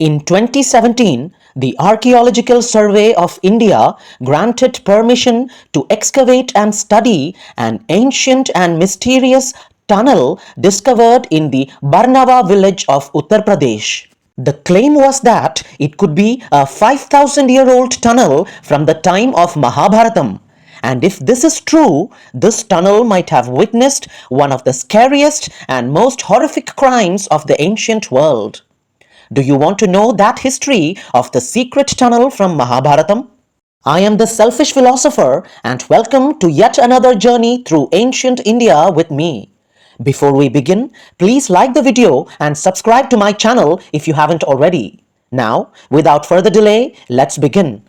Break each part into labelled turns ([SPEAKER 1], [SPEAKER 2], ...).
[SPEAKER 1] In 2017, the Archaeological Survey of India granted permission to excavate and study an ancient and mysterious tunnel discovered in the Barnava village of Uttar Pradesh. The claim was that it could be a 5,000-year-old tunnel from the time of Mahabharatam. And if this is true, this tunnel might have witnessed one of the scariest and most horrific crimes of the ancient world. Do you want to know that history of the secret tunnel from Mahabharatam? I am the Selfish Philosopher and welcome to yet another journey through ancient India with me. Before we begin, please like the video and subscribe to my channel if you haven't already. Now, without further delay, let's begin.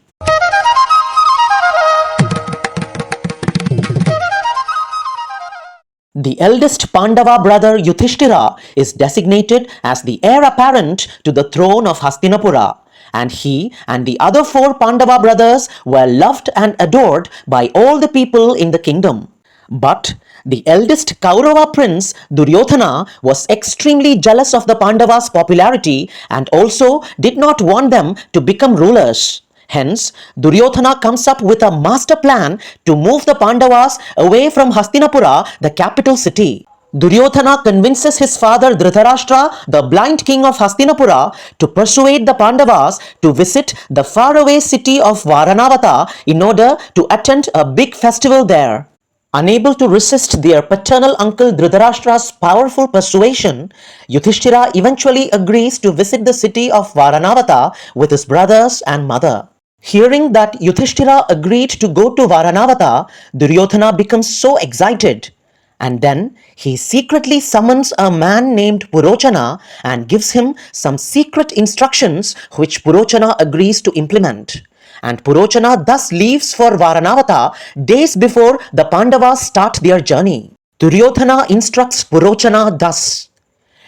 [SPEAKER 1] The eldest Pandava brother Yudhishthira is designated as the heir apparent to the throne of Hastinapura, and he and the other four Pandava brothers were loved and adored by all the people in the kingdom. But the eldest Kaurava prince Duryodhana was extremely jealous of the Pandavas' popularity and also did not want them to become rulers. Hence, Duryodhana comes up with a master plan to move the Pandavas away from Hastinapura, the capital city. Duryodhana convinces his father Dhritarashtra, the blind king of Hastinapura, to persuade the Pandavas to visit the faraway city of Varanavata in order to attend a big festival there. Unable to resist their paternal uncle Dhritarashtra's powerful persuasion, Yudhishthira eventually agrees to visit the city of Varanavata with his brothers and mother. Hearing that Yudhishthira agreed to go to Varanavata, Duryodhana becomes so excited. And then he secretly summons a man named Purochana and gives him some secret instructions which Purochana agrees to implement. And Purochana thus leaves for Varanavata days before the Pandavas start their journey. Duryodhana instructs Purochana thus: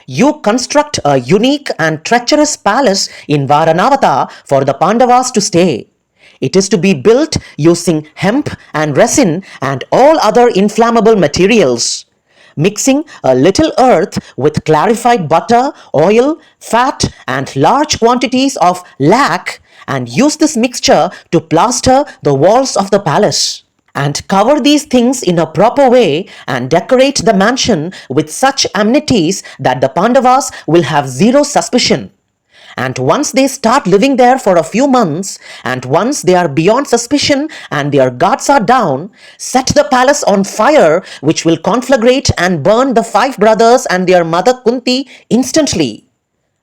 [SPEAKER 1] "You construct a unique and treacherous palace in Varanavata for the Pandavas to stay. It is to be built using hemp and resin and all other inflammable materials, mixing a little earth with clarified butter, oil, fat and large quantities of lac, and use this mixture to plaster the walls of the palace. And cover these things in a proper way and decorate the mansion with such amenities that the Pandavas will have zero suspicion. And once they start living there for a few months, and once they are beyond suspicion and their guards are down, set the palace on fire, which will conflagrate and burn the five brothers and their mother Kunti instantly."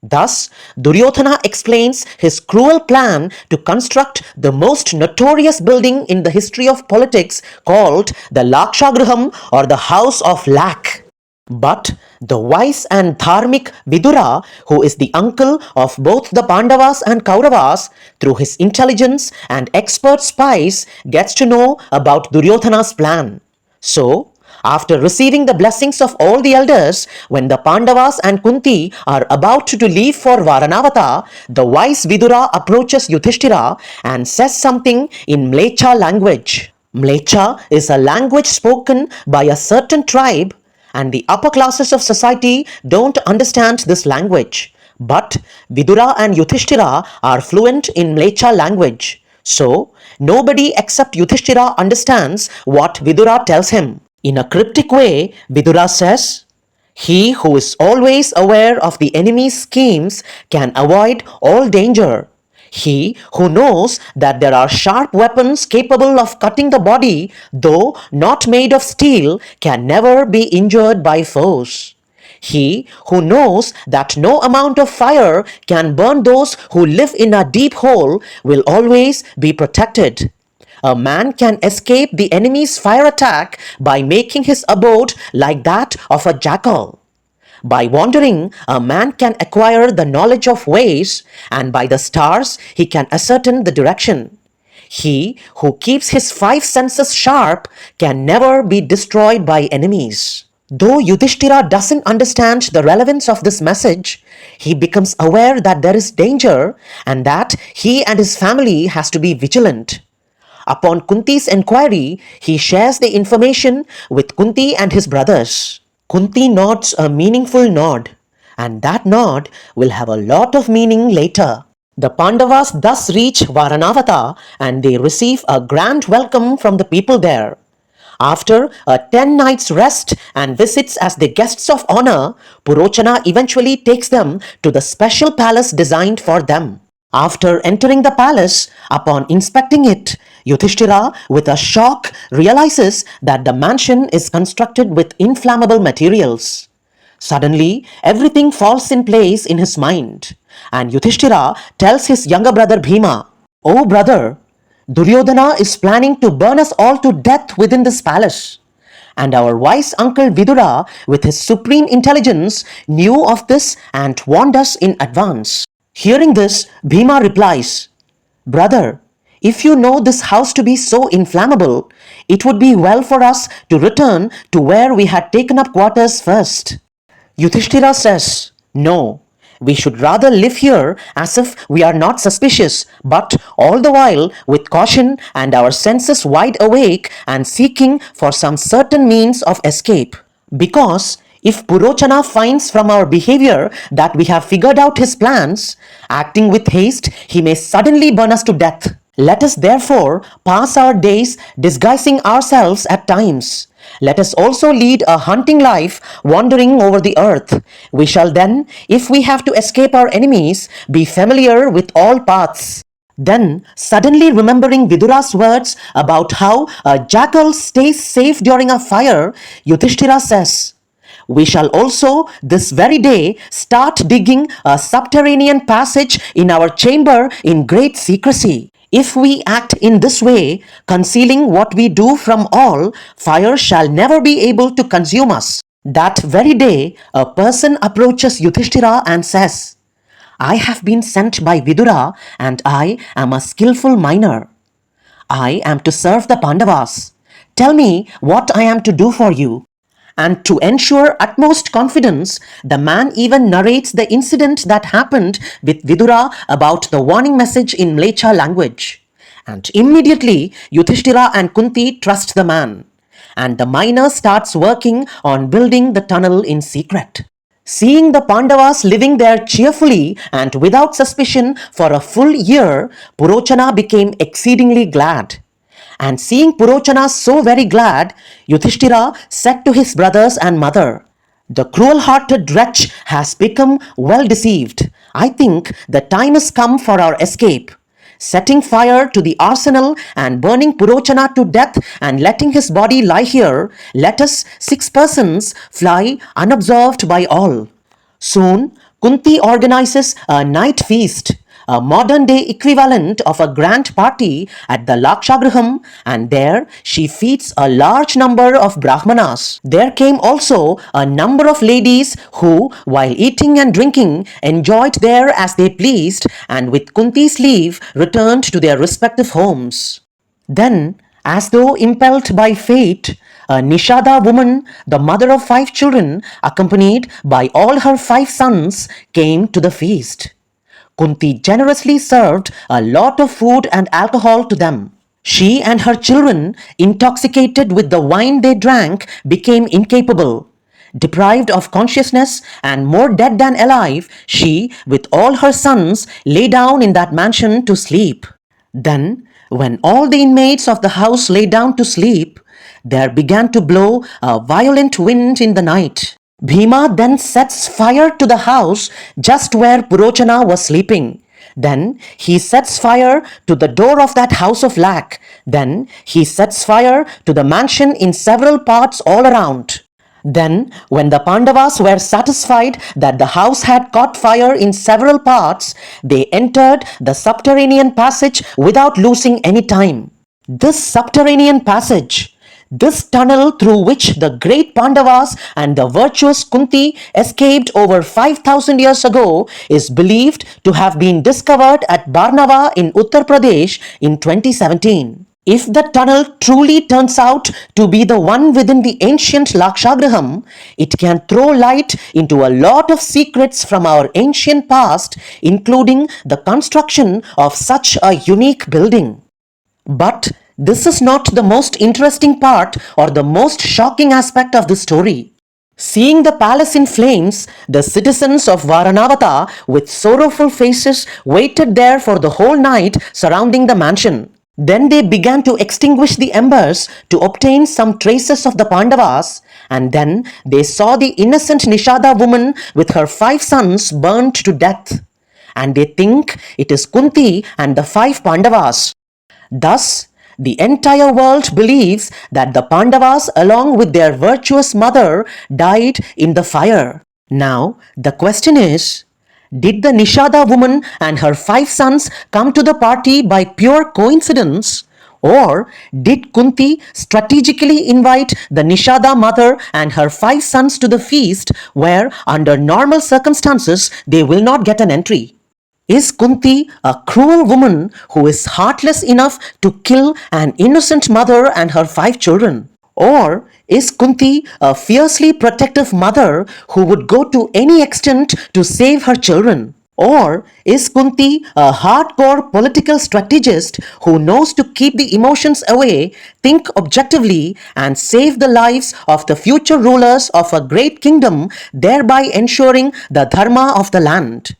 [SPEAKER 1] Thus, Duryodhana explains his cruel plan to construct the most notorious building in the history of politics called the Lakshagraham, or the House of Lac. But the wise and dharmic Vidura, who is the uncle of both the Pandavas and Kauravas, through his intelligence and expert spies, gets to know about Duryodhana's plan. So, after receiving the blessings of all the elders, when the Pandavas and Kunti are about to leave for Varanavata, the wise Vidura approaches Yudhishthira and says something in Mlecha language. Mlecha is a language spoken by a certain tribe, and the upper classes of society don't understand this language. But Vidura and Yudhishthira are fluent in Mlecha language. So, nobody except Yudhishthira understands what Vidura tells him. In a cryptic way, Vidura says, "He who is always aware of the enemy's schemes can avoid all danger. He who knows that there are sharp weapons capable of cutting the body, though not made of steel, can never be injured by foes. He who knows that no amount of fire can burn those who live in a deep hole will always be protected. A man can escape the enemy's fire attack by making his abode like that of a jackal. By wandering, a man can acquire the knowledge of ways, and by the stars he can ascertain the direction. He who keeps his five senses sharp can never be destroyed by enemies." Though Yudhishthira doesn't understand the relevance of this message, he becomes aware that there is danger and that he and his family has to be vigilant. Upon Kunti's enquiry, he shares the information with Kunti and his brothers. Kunti nods a meaningful nod, and that nod will have a lot of meaning later. The Pandavas thus reach Varanavata and they receive a grand welcome from the people there. After a 10 nights rest and visits as the guests of honor, Purochana eventually takes them to the special palace designed for them. After entering the palace, upon inspecting it, Yudhishthira, with a shock, realizes that the mansion is constructed with inflammable materials. Suddenly, everything falls in place in his mind, and Yudhishthira tells his younger brother Bhima, "Oh brother, Duryodhana is planning to burn us all to death within this palace." And our wise uncle Vidura, with his supreme intelligence, knew of this and warned us in advance. Hearing this, Bhima replies, "Brother, if you know this house to be so inflammable, it would be well for us to return to where we had taken up quarters first." Yudhishthira says, "No, we should rather live here as if we are not suspicious, but all the while with caution and our senses wide awake and seeking for some certain means of escape. Because if Purochana finds from our behavior that we have figured out his plans, acting with haste, he may suddenly burn us to death. Let us therefore pass our days disguising ourselves at times. Let us also lead a hunting life, wandering over the earth. We shall then, if we have to escape our enemies, be familiar with all paths." Then, suddenly remembering Vidura's words about how a jackal stays safe during a fire, Yudhishthira says, "We shall also this very day start digging a subterranean passage in our chamber in great secrecy. If we act in this way, concealing what we do from all, fire shall never be able to consume us." That very day, a person approaches Yudhishthira and says, "I have been sent by Vidura and I am a skillful miner. I am to serve the Pandavas. Tell me what I am to do for you." And to ensure utmost confidence, the man even narrates the incident that happened with Vidura about the warning message in Mlecha language. And immediately, Yudhishthira and Kunti trust the man. And the miner starts working on building the tunnel in secret. Seeing the Pandavas living there cheerfully and without suspicion for a full year, Purochana became exceedingly glad. And seeing Purochana so very glad, Yudhishthira said to his brothers and mother, "The cruel-hearted wretch has become well deceived. I think the time has come for our escape. Setting fire to the arsenal and burning Purochana to death and letting his body lie here, let us 6 persons fly unobserved by all." Soon, Kunti organizes a night feast, a modern day equivalent of a grand party at the Lakshagraham, and there she feeds a large number of Brahmanas. There came also a number of ladies who, while eating and drinking, enjoyed there as they pleased, and with Kunti's leave returned to their respective homes. Then, as though impelled by fate, a Nishada woman, the mother of 5 children, accompanied by all her 5 sons, came to the feast. Kunti generously served a lot of food and alcohol to them. She and her children, intoxicated with the wine they drank, became incapable. Deprived of consciousness and more dead than alive, she, with all her sons, lay down in that mansion to sleep. Then, when all the inmates of the house lay down to sleep, there began to blow a violent wind in the night. Bhima then sets fire to the house just where Purochana was sleeping. Then he sets fire to the door of that house of lac. Then he sets fire to the mansion in several parts all around. Then, when the Pandavas were satisfied that the house had caught fire in several parts, they entered the subterranean passage without losing any time. This subterranean passage, this tunnel through which the great Pandavas and the virtuous Kunti escaped over 5,000 years ago, is believed to have been discovered at Barnava in Uttar Pradesh in 2017. If the tunnel truly turns out to be the one within the ancient Lakshagraham, it can throw light into a lot of secrets from our ancient past, including the construction of such a unique building. But this is not the most interesting part or the most shocking aspect of the story. Seeing the palace in flames, the citizens of Varanavata with sorrowful faces waited there for the whole night surrounding the mansion. Then they began to extinguish the embers to obtain some traces of the Pandavas, and then they saw the innocent Nishada woman with her 5 sons burnt to death. And they think it is Kunti and the 5 Pandavas. Thus, the entire world believes that the Pandavas, along with their virtuous mother, died in the fire. Now, the question is, did the Nishada woman and her 5 sons come to the party by pure coincidence? Or did Kunti strategically invite the Nishada mother and her 5 sons to the feast where, under normal circumstances, they will not get an entry? Is Kunti a cruel woman who is heartless enough to kill an innocent mother and her 5 children? Or is Kunti a fiercely protective mother who would go to any extent to save her children? Or is Kunti a hardcore political strategist who knows to keep the emotions away, think objectively, and save the lives of the future rulers of a great kingdom, thereby ensuring the dharma of the land?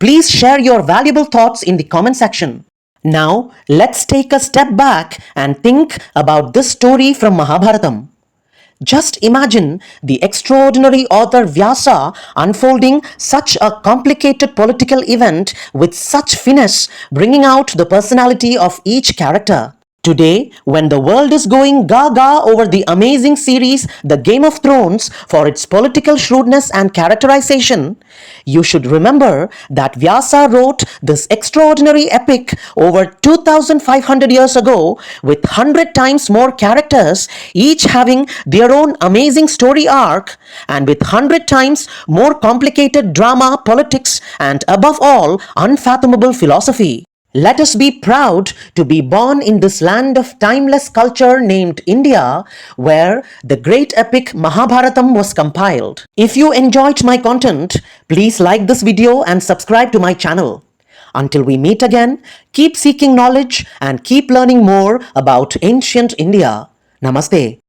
[SPEAKER 1] Please share your valuable thoughts in the comment section. Now, let's take a step back and think about this story from Mahabharatam. Just imagine the extraordinary author Vyasa unfolding such a complicated political event with such finesse, bringing out the personality of each character. Today, when the world is going gaga over the amazing series The Game of Thrones for its political shrewdness and characterization, you should remember that Vyasa wrote this extraordinary epic over 2500 years ago with 100 times more characters, each having their own amazing story arc, and with 100 times more complicated drama, politics, and above all, unfathomable philosophy. Let us be proud to be born in this land of timeless culture named India, where the great epic Mahabharatam was compiled. If you enjoyed my content, please like this video and subscribe to my channel. Until we meet again, keep seeking knowledge and keep learning more about ancient India. Namaste.